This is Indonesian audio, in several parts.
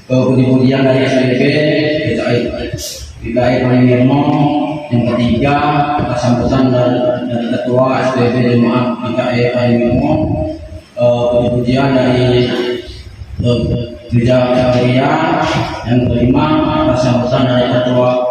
puji-pujian dari SPP DKI Palembang. Yang ketiga, atas sambutan dari Ketua SPP Jemaat DKI Palembang. Puji-pujian dari Gereja Katolik. Yang kelima, atas sambutan dari Ketua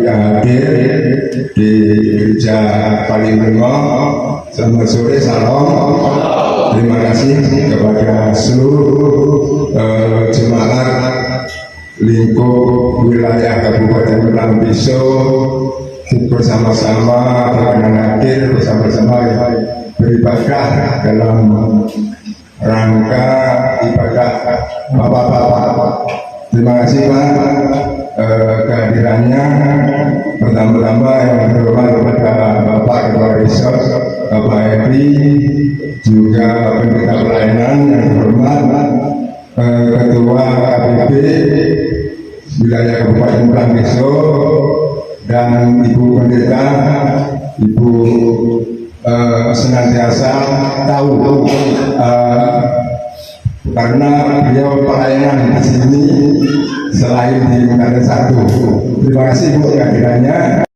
yang hadir di Gereja Palembang. Selamat sore, salam. Terima kasih kepada seluruh jemaat lingkup wilayah Kabupaten Pelampiso bersama-sama dengan hadir bersama-sama beribadah dalam rangka ibadah Bapak-bapak. Terima kasih Pak kehadirannya. Pertama-tama yang terhormat kepada Bapak Ketua Resor, Bapak Edi, juga pendeta pelayanan yang terhormat, Ketua KPP wilayah Kabupaten Pelampiso, dan Ibu Pendeta, Ibu senantiasa tahu karena beliau pelayanan di sini selain di Tingkatan 1. Terima kasih Bu kehadirannya.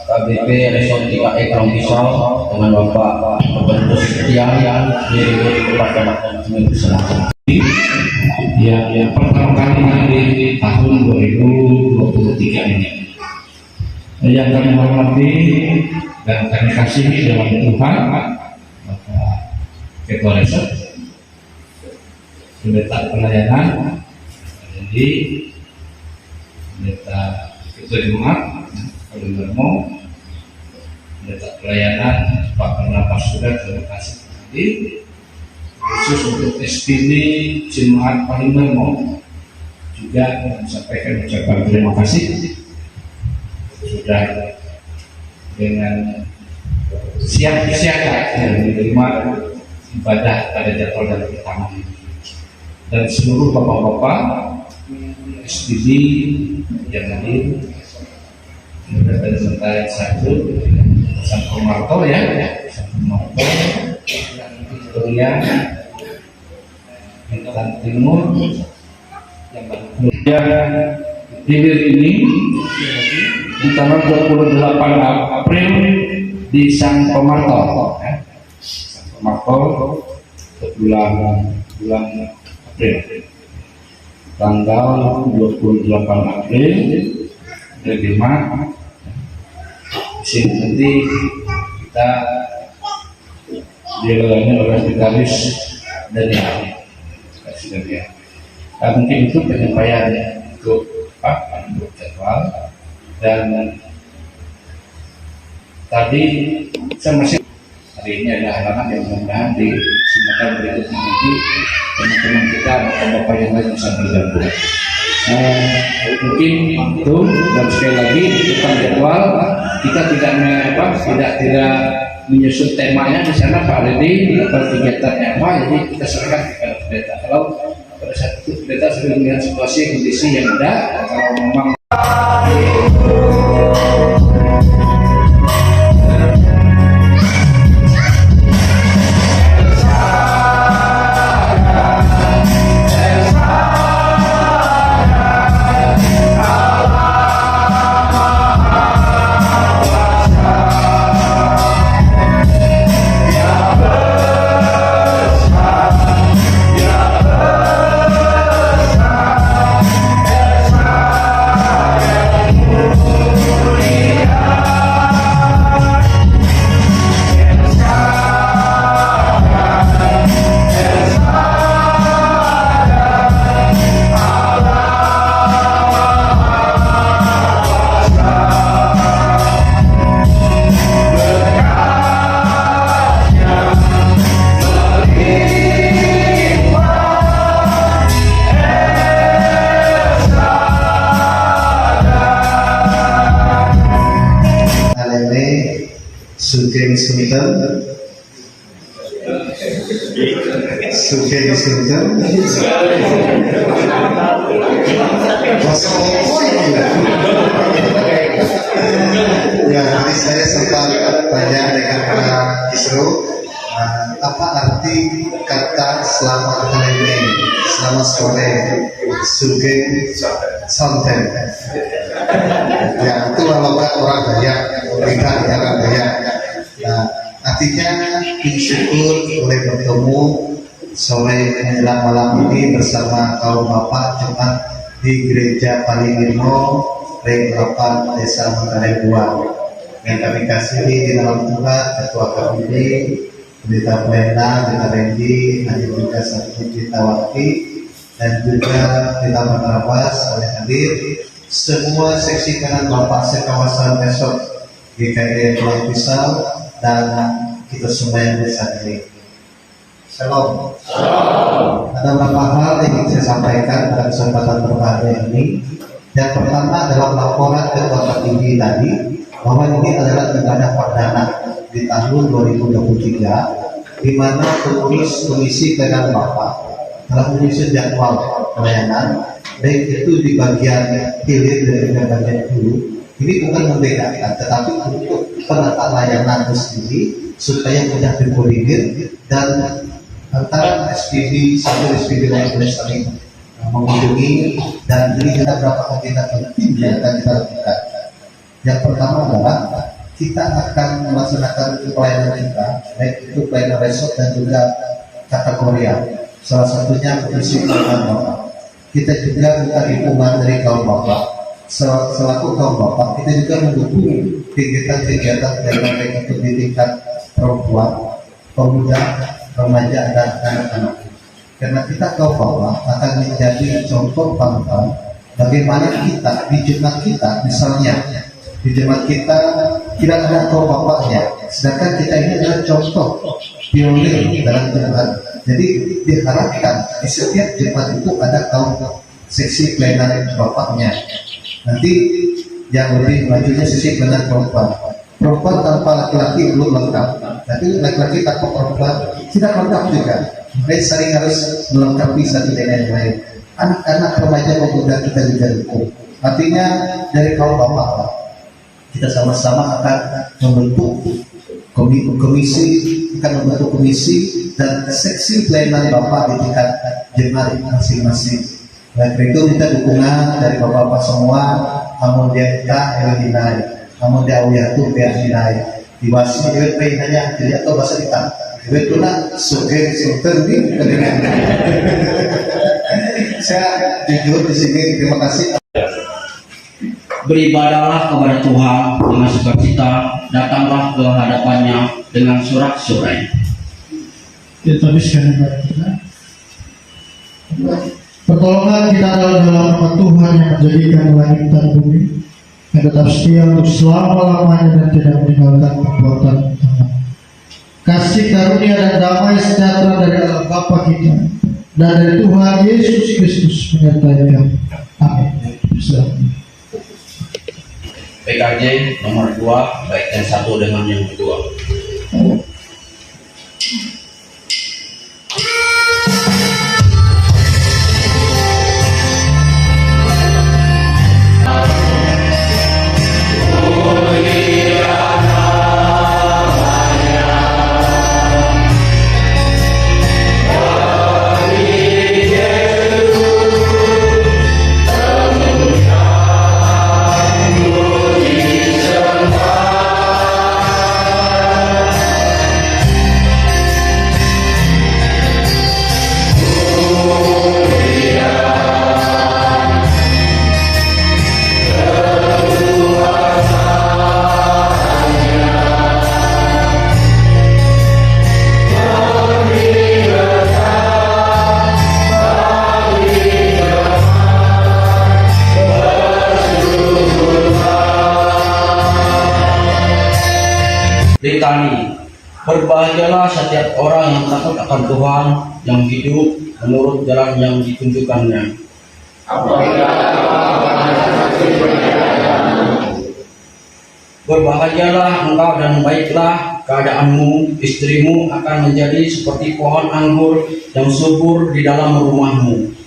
KBP Resort DKI Palembang dengan Bapak Gubernur yang diribut kepada Minggu Selatan. Yang pertama kali di tahun 2023 ini, yang kami hormati dan kami kasihi dalam Tuhan, Bapak Ketua Resort, pendeta pelayanan, jadi pendeta Ketua Jemaat Palembang, pendeta pelayanan Pak Pernapas sudah terima kasih tadi, khusus untuk SPD Jemaat Palembang juga menyampaikan ucapan terima kasih sudah dengan siap-siap menerima ibadah pada jadwal dan pertama ini, dan seluruh bapak-bapak SPD yang hadir dari sementara satu Santo Marto ya, Santo Marto, Victoria, Intan Timur, yang hilir ini di tanggal 28 April di Santo Marto, ya. Santo Marto bulan April, tanggal 28 April dari sini nanti kita dilayani oleh Vitalis dan ya. Mungkin itu penyampaiannya untuk untuk jadwal. Dan tadi saya masih hari ini ada halangan yang mudah-mudahan di kesempatan berikutnya nanti teman-teman kita bapak-bapak yang lain bisa bergabung. Mungkin itu, dan sekali lagi tentang jadwal kita tidak menyusun temanya di sana Pak Redi atau kegiatannya apa, jadi kita serahkan kepada pendeta. Kalau pada saat itu pendeta sudah melihat situasi kondisi yang ada, kalau memang Sugeng Sultan ya, tadi saya sempat tanya dengan Pak Isro apa arti kata selamat selamat sore Sugeng Sultan. Ya, itu orang Dayak, orang Dayak. Nah, artinya bersyukur boleh bertemu sore menjelang malam ini bersama kaum bapak jemaat di Gereja Palingirmo, Reng 8 Desa Manggarai 2. Yang kami kasih di dalam Tuhan Ketua KPD, Pendeta Plena, Pendeta Rendi, ada juga satu Pendeta Wakti, dan juga Pendeta Matarabas oleh hadir. Semua seksi kanan bapak sekawasan besok GKI Pulau Pisau dan kita semua yang bersadari. Shalom. Ada beberapa hal yang ingin saya sampaikan pada kesempatan berbahagia ini. Yang pertama adalah laporan Ketua KPD tadi bahwa ini adalah ibadah perdana di tahun 2023, di mana pengurus komisi pelayanan bapak telah menyusun jadwal pelayanan, baik itu di bagian hilir dan juga bagian hulu. Ini bukan membedakan, tetapi untuk penata layanan itu sendiri supaya mudah dikoordinir dan antara SPB satu SPB lain boleh saling mengunjungi, dan ini kita berapa agenda penting yang akan kita lakukan. Yang pertama adalah kita akan melaksanakan pelayanan kita, baik itu pelayanan resort dan juga kategori. Salah satunya komisi pelayanan bapak. Kita juga minta dukungan dari kaum bapak. Selaku kaum bapak, kita juga mendukung kegiatan-kegiatan pelayanan baik itu di tingkat perempuan, pemuda, remaja dan anak-anak. Karena kita kaum bapak akan menjadi contoh panutan bagaimana kita di jemaat kita, misalnya di jemaat kita tidak ada kaum bapaknya, sedangkan kita ini adalah contoh pionir dalam jemaat. Jadi diharapkan di setiap jemaat itu ada kaum seksi pelayanan bapaknya. Nanti yang lebih majunya sisi pelayanan perempuan. Perempuan tanpa laki-laki belum lengkap, tapi laki-laki tanpa perempuan tidak lengkap juga. Mereka sering harus melengkapi satu dengan yang lain. Anak-anak remaja pemuda kita juga dukung. Artinya dari kaum bapak kita sama-sama akan membentuk komisi dan seksi pelayanan bapak di tingkat jemaat masing-masing. Oleh itu minta dukungan dari bapak-bapak semua. Namun dia kita elinai, namun dia awiyatu bealinai. Diwasi dia hanya dia atau bahasa kita. Betulah Sugeng Sultan ini. Saya jujur di sini, terima kasih. Beribadahlah kepada Tuhan dengan sukacita, datanglah ke hadapannya dengan sorak-sorai. Kita habiskan ibadah kita. Pertolongan kita adalah dalam nama Tuhan yang menjadikan langit dan bumi, yang tetap setia untuk selama-lamanya dan tidak meninggalkan perbuatan tangan. Kasih karunia dan damai sejahtera dari Allah Bapa kita dan dari Tuhan Yesus Kristus menyertai kami. Amin. Selamat. PKJ nomor 2 baik yang satu dengan yang kedua. Litani. Berbahagialah setiap orang yang takut akan Tuhan, yang hidup menurut jalan yang ditunjukkannya. Berbahagialah engkau dan baiklah keadaanmu, istrimu akan menjadi seperti pohon anggur yang subur di dalam rumahmu.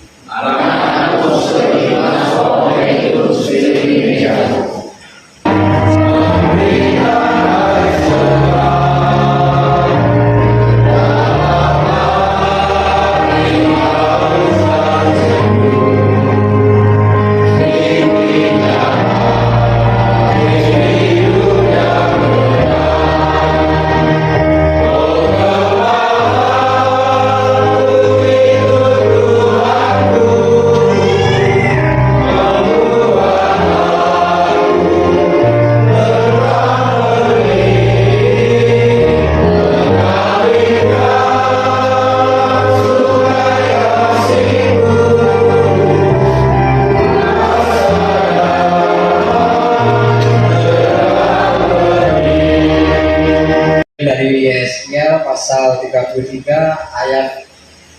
Dari Yesaya pasal 33 ayat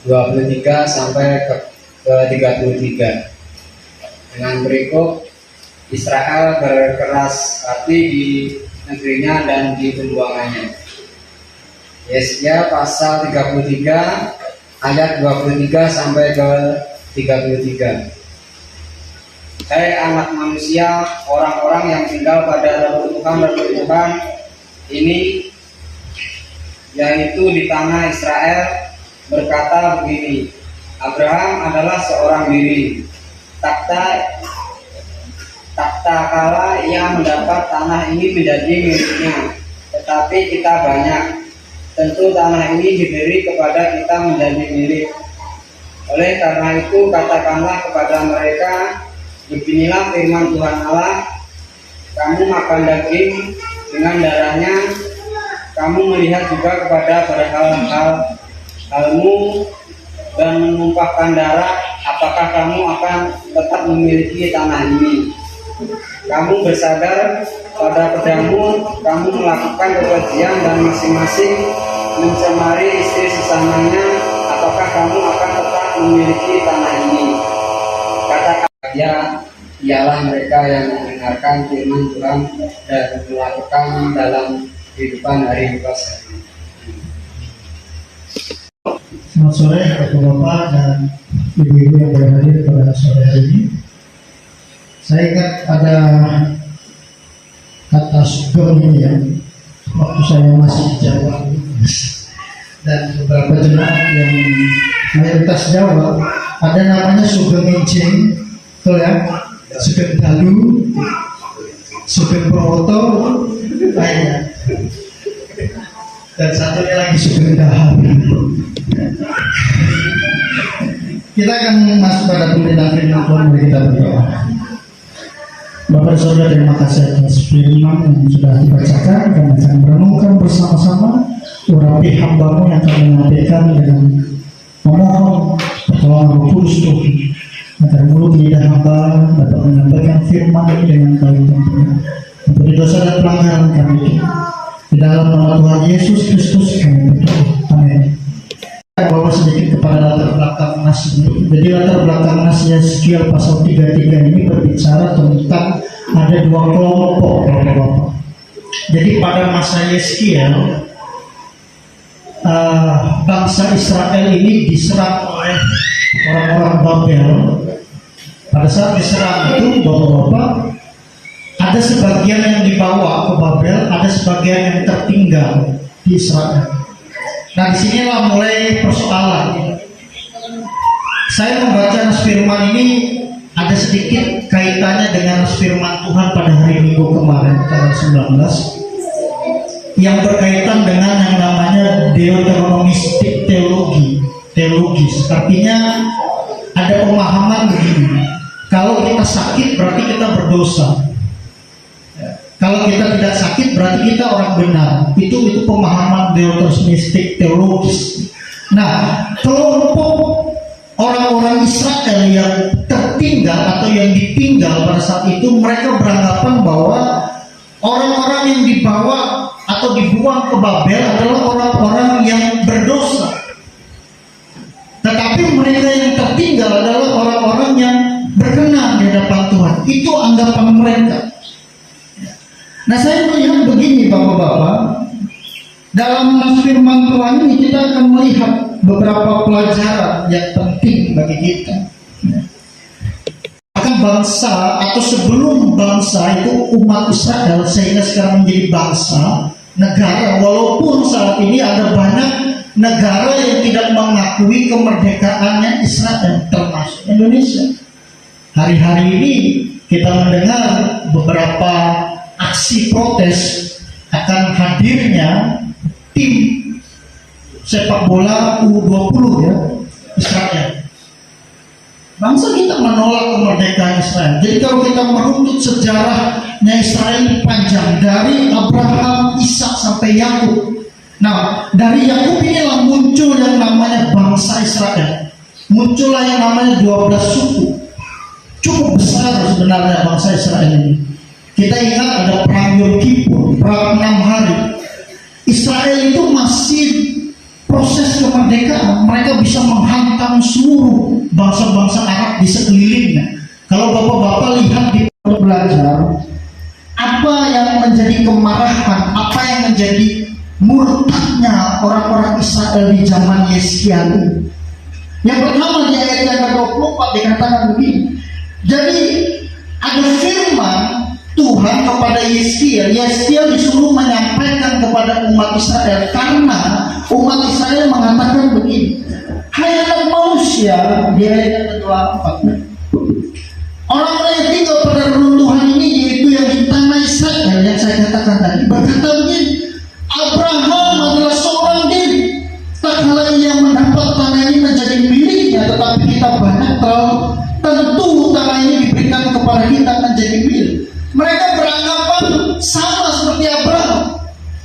23 sampai ke 33. Dengan berikut, Israel berkeras hati di negerinya dan di pembuangannya. Yesaya pasal 33 ayat 23 sampai ke 33. Hai anak manusia, orang-orang yang tinggal pada reruntuhan ini, yaitu di tanah Israel, berkata begini: Abraham adalah seorang diri. Tak kala ia mendapat tanah ini menjadi miliknya, tetapi kita banyak. Tentu tanah ini diberi kepada kita menjadi milik. Oleh karena itu katakanlah kepada mereka, beginilah firman Tuhan Allah, kamu makan daging dengan darahnya, kamu melihat juga kepada halmu dan menumpahkan darah, apakah kamu akan tetap memiliki tanah ini? Kamu bersadar pada pedangmu, kamu melakukan kekejian dan masing-masing mencemari istri sesamanya, apakah kamu akan tetap memiliki tanah ini? Katakan ya, ialah mereka yang mendengarkan firman Tuhan dan melakukan dalam kehidupan hari lepas hari. Selamat sore Bapak-Bapak dan Ibu-Ibu yang berhadir pada sore hari ini. Saya ingat ada kata sugeng ini ya, waktu saya masih di Jawa dan beberapa jemaat yang mayoritas Jawa ada namanya sugeng incing, betul ya, sugeng dalu, sugeng proto, lainnya. Dan satunya lagi sugeng dahar. Kita akan masuk pada pemberitaan firman Tuhan, mari kita berdoa. Bapak Saudara, terima kasih atas firman yang sudah dibacakan. Kami akan merenungkan bersama-sama. Urapi hamba-Mu yang akan menyampaikan dengan memohon pertolongan Roh Kudus Tuhan agar mulut lidah hamba dapat menyampaikan firman dengan baik dan benar. Ampuni dosa dan pelanggaran kami. Di dalam nama Tuhan Yesus Kristus kami berdoa. Amin. Kita bawa sedikit kepada latar belakang nas ini. Jadi latar belakang nas Yeskiel pasal 33 ini berbicara tentang ada dua kelompok Bapak-bapak. Jadi pada masa Yeskiel bangsa Israel ini diserang oleh orang-orang Babel. Pada saat diserang itu Bapak-bapak, ada sebagian yang dibawa ke Babel, ada sebagian yang tertinggal di Israel. Nah, disinilah mulai persoalan. Saya membaca nas firman ini ada sedikit kaitannya dengan nas firman Tuhan pada hari Minggu kemarin, tanggal 19, yang berkaitan dengan yang namanya deuteronomistik teologis. Artinya ada pemahaman begini: kalau kita sakit berarti kita berdosa. Kalau kita tidak sakit berarti kita orang benar. Itu pemahaman deuteronomistik teologis. Nah, kelompok orang-orang Israel yang tertinggal atau yang ditinggal pada saat itu, mereka beranggapan bahwa orang-orang yang dibawa atau dibuang ke Babel adalah orang-orang yang berdosa. Tetapi mereka yang tertinggal adalah orang-orang yang berkenan di hadapan Tuhan. Itu anggapan mereka. Nah, saya melihat begini Bapak-bapak, dalam firman Tuhan ini kita akan melihat beberapa pelajaran yang penting bagi kita. Bahkan bangsa atau sebelum bangsa itu umat Israel, sehingga sekarang menjadi bangsa, negara, walaupun saat ini ada banyak negara yang tidak mengakui kemerdekaannya Israel, termasuk Indonesia. Hari-hari ini kita mendengar beberapa aksi protes akan hadirnya tim sepak bola U20 ya, Israel. Bangsa kita menolak kemerdekaan Israel. Jadi kalau kita meruntut sejarahnya Israel ini panjang, dari Abraham, Ishak sampai Yakub. Nah, dari Yakub inilah muncul yang namanya bangsa Israel. Muncullah yang namanya 12 suku. Cukup besar sebenarnya bangsa Israel ini. Kita ingat ada perang Yom Kippur, perang 6 hari. Israel itu masih proses kemerdekaan. Mereka bisa menghantam seluruh bangsa-bangsa Arab di sekelilingnya. Kalau Bapak-bapak lihat di belajar, apa yang menjadi kemarahan, apa yang menjadi murtadnya orang-orang Israel di zaman Yeskiel. Yang pertama di ayat yang ke-24 dikatakan begini. Jadi ada firman Tuhan kepada Yeskiel. Yeskiel disuruh menyampaikan kepada umat Israel, karena umat Israel mengatakan begini, hai anak manusia, di ayat yang ke-24, orang-orang yang tinggal pada runtuhan ini, yaitu yang di tanah Israel yang saya katakan tadi, berkata begini, Abraham adalah seorang diri, tak kala ia mendapat tanah ini menjadi miliknya, tetapi kita banyak tahu, tentu tanah ini diberikan kepada kita menjadi milik. Mereka beranggapan sama seperti Abraham.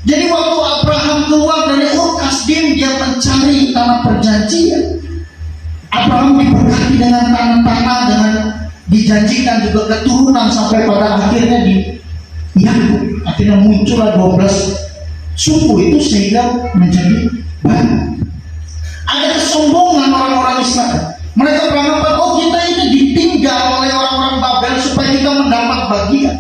Jadi waktu Abraham keluar dari Ur Kasdim, dia mencari tanah perjanjian. Abraham diberkati dengan tanah-tanah, dengan dijanjikan juga keturunan sampai pada akhirnya di Yakub. Akhirnya muncullah 12 suku itu sehingga menjadi banyak. Ada kesombongan orang-orang Israel. Mereka beranggapan, oh kita ini ditinggal oleh orang-orang Babel supaya kita mendapat bagian.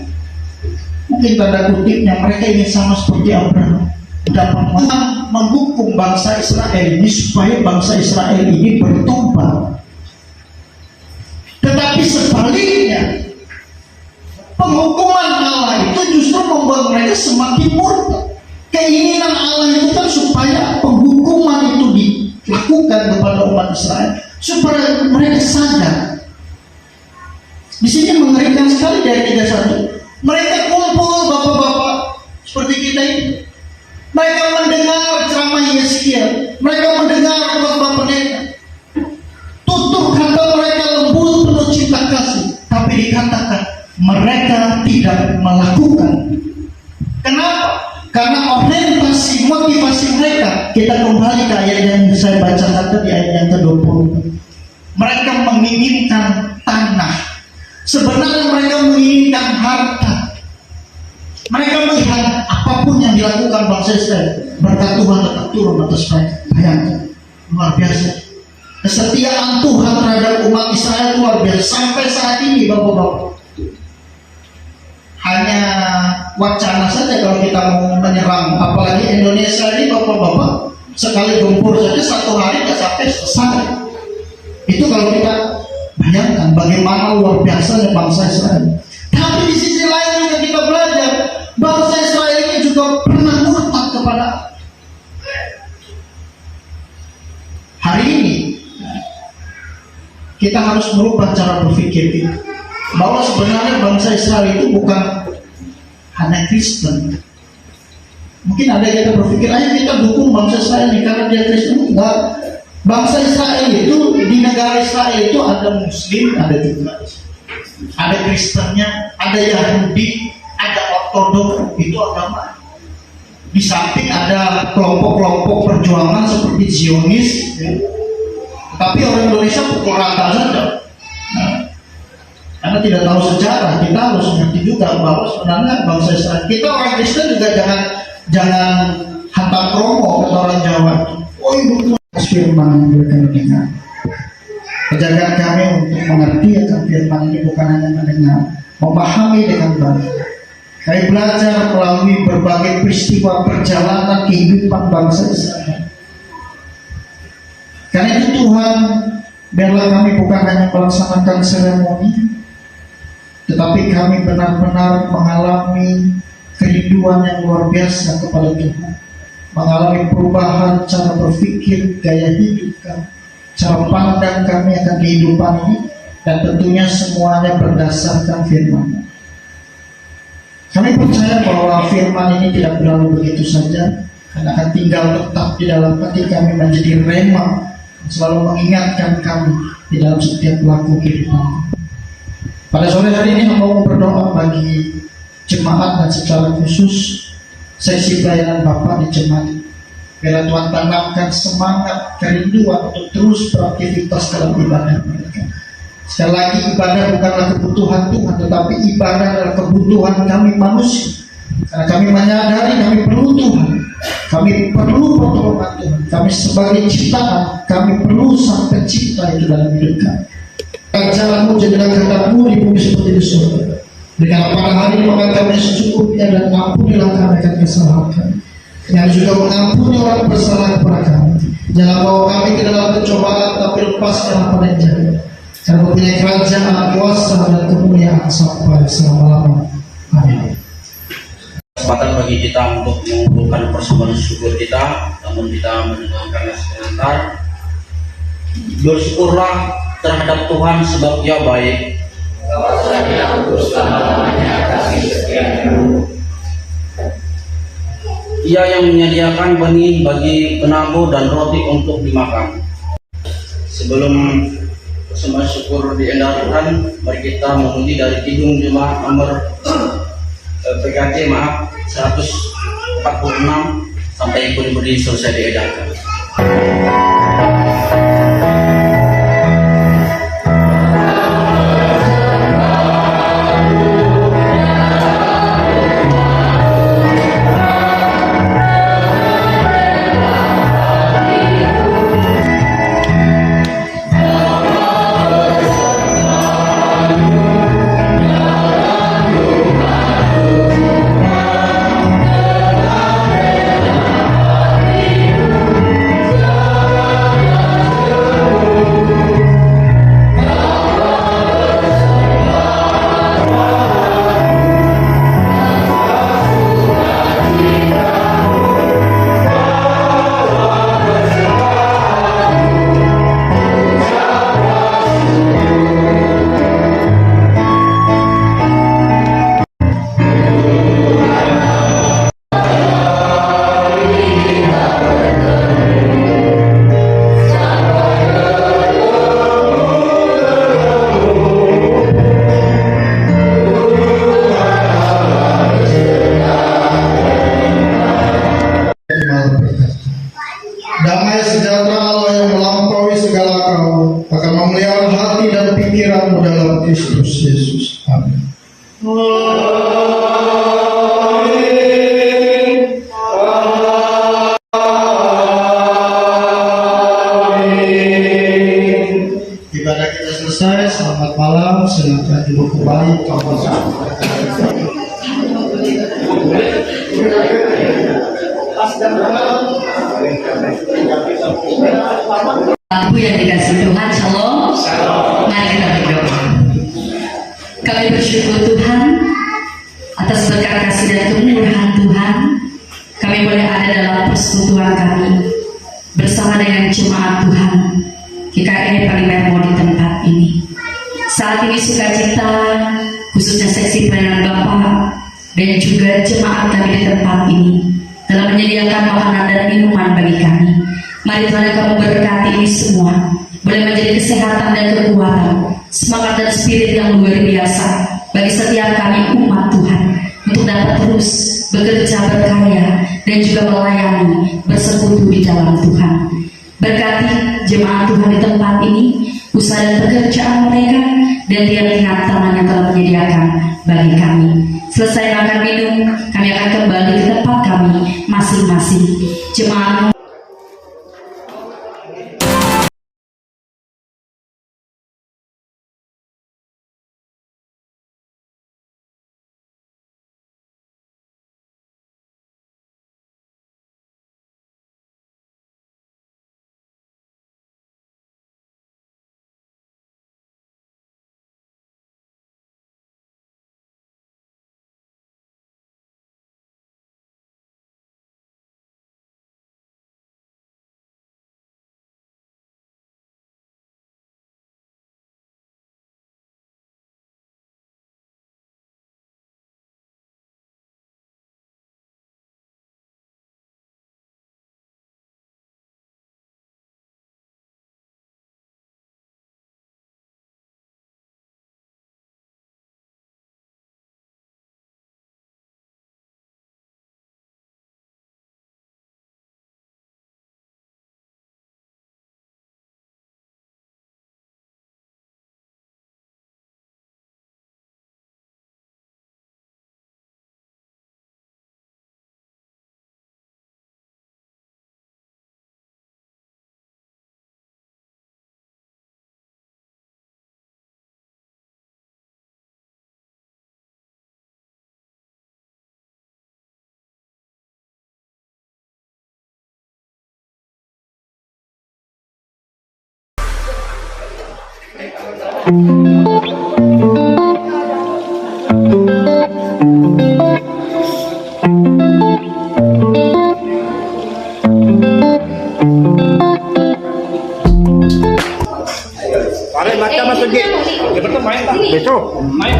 Mungkin tanda kutipnya mereka ingin sama seperti Abraham, dapat menghukum bangsa Israel ini supaya bangsa Israel ini bertobat. Tetapi sebaliknya, penghukuman Allah itu justru membuat mereka semakin murtad. Keinginan Allah itu kan supaya penghukuman itu dilakukan kepada umat Israel, supaya mereka sadar. Di sini mengerikan sekali dari 31. Mereka kumpul bapak-bapak seperti kita ini. Mereka mendengar ceramah Yeskiel. Mereka mendengar khotbah pendeta. Tutur kata mereka lembut penuh cinta kasih, tapi dikatakan mereka tidak melakukan. Kenapa? Karena orientasi, motivasi mereka. Kita kembali ke ayat yang saya bacakan tadi, ayat yang ke-20. Mereka menginginkan tanah tanah. Sebenarnya mereka menginginkan harta. Mereka melihat apapun yang dilakukan bangsa Israel, berkat Tuhan tetap turun atas mereka. Bayangkan, luar biasa. Kesetiaan Tuhan terhadap umat Israel luar biasa sampai saat ini, bapak-bapak. Hanya wacana saja kalau kita mau menyerang, apalagi Indonesia ini, bapak-bapak, sekali gempur saja satu hari tidak sampai selesai. Itu kalau kita bayangkan bagaimana luar biasanya bangsa Israel. Tapi di sisi lain juga kita belajar bangsa Israel ini juga pernah murtad kepada hari ini. Kita harus merubah cara berpikir kita, bahwa sebenarnya bangsa Israel itu bukan hanya Kristen. Mungkin ada yang kita berpikir, ayo kita dukung bangsa Israel ini karena dia Kristen. Enggak. Bangsa Israel itu, di negara Israel itu ada Muslim, ada juga ada Kristennya, ada Yahudi, ada Ortodok, itu agama. Di samping ada kelompok-kelompok perjuangan seperti Zionis, ya. Tapi orang Indonesia pukul rata saja. Nah, karena tidak tahu sejarah, kita harus mengerti juga bahwa sebenarnya bangsa Israel, kita orang Kristen juga jangan hantam kromo kata orang Jawa. Oh itu firman yang berikan dengar. Kejagaan kami untuk mengerti akan firman ini bukan hanya mendengar, memahami dengan baik. Kami belajar melalui berbagai peristiwa perjalanan kehidupan bangsa Israel. Karena itu Tuhan, biarlah kami bukan hanya melaksanakan seremoni, tetapi kami benar-benar mengalami kerinduan yang luar biasa kepada Tuhan, mengalami perubahan cara berpikir, gaya hidup kami, cara pandang kami akan kehidupan ini, dan tentunya semuanya berdasarkan firman. Kami percaya bahwa firman ini tidak berlalu begitu saja, karena akan tinggal tetap di dalam hati kami menjadi rema, selalu mengingatkan kami di dalam setiap laku kehidupan. Pada sore hari ini aku mau berdoa bagi jemaat dan secara khusus seksi pelayanan Bapak di jemaat. Biar Tuhan tanamkan semangat, kerinduan untuk terus beraktivitas dalam ibadah mereka. Sekali lagi, ibadah bukanlah kebutuhan Tuhan, tetapi ibadah adalah kebutuhan kami manusia. Karena kami menyadari kami perlu Tuhan, kami perlu pertolongan Tuhan. Kami sebagai ciptaan, kami perlu Sang Pencipta itu dalam hidup kami. Jalanmu jadilah kehendakmu di bumi seperti di surga. Dengan pada hari makan kami secukupnya, dan ampunilah kami akan kesalahan kami, yang juga mengampuni orang bersalah kepada kami. Jangan bawa kami ke dalam pencobaan, tapi lepaskanlah pada yang jahat. Karena mempunyai kerajaan, kuasa, dan kemuliaan sampai selama-lamanya. Amin. Kesempatan bagi kita untuk mengumpulkan persembahan syukur kita, namun kita mendengarkan sebentar. Bersyukurlah terhadap Tuhan sebab Dia baik. Ia yang menyediakan benih bagi penabuh dan roti untuk dimakan. Sebelum persembahan syukur diendahkan, mari kita mengundi dari Kidung Jemaat nomor PKJ 146 sampai ikut-ikut selesai diedarkan. pikiranmu dalam Kristus Yesus. Amin. Ibadah kita selesai. Selamat malam. Silakan duduk kembali. Ibu yang dikasih Tuhan, shalom. Mari kita berdoa. Kami bersyukur Tuhan atas berkat kasih dan kemurahan Tuhan. Kami boleh ada dalam persekutuan kami bersama dengan jemaat Tuhan GKI Paling di tempat ini. Saat ini sukacita khususnya seksi pelayanan Bapak dan juga jemaat kami di tempat ini telah menyediakan makanan dan minuman bagi kami. Mari Tuhan kamu berkati ini semua, boleh menjadi kesehatan dan kekuatan, semangat dan spirit yang luar biasa bagi setiap kami umat Tuhan untuk dapat terus bekerja berkarya dan juga melayani bersekutu di dalam Tuhan. Berkati jemaat Tuhan di tempat ini, usaha dan pekerjaan mereka, dan tiap-tiap tangan yang telah menyediakan bagi kami. Selesai makan minum, kami akan kembali ke tempat kami masing-masing. Jemaat Macam masuk gate. Dia betul main tak? Besok main.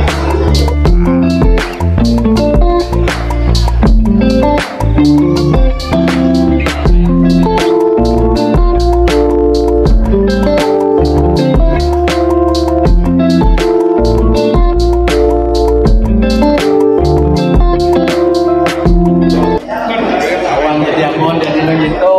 Awang jadi amon jadi begitu.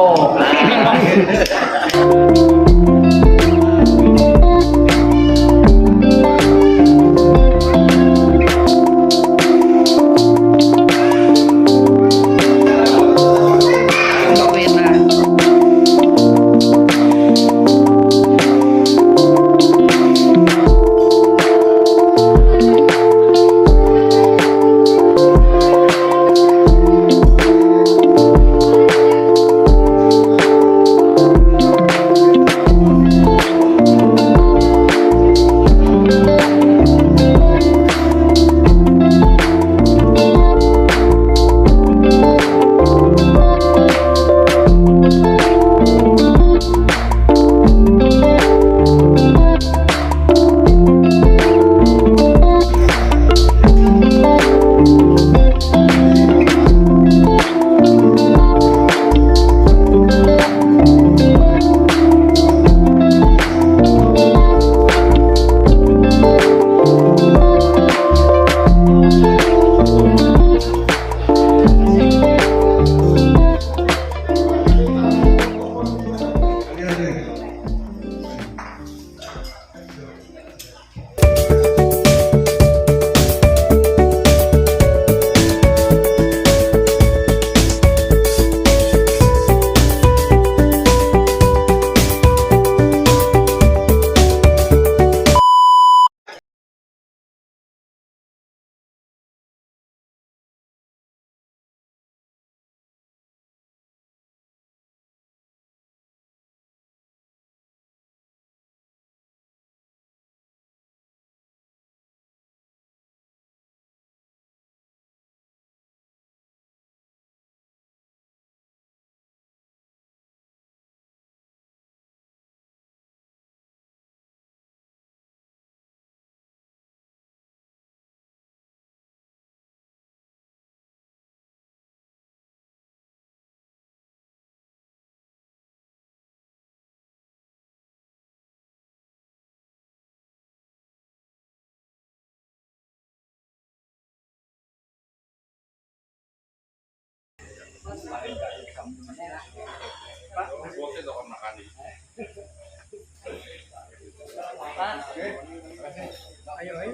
Ayo, ayo.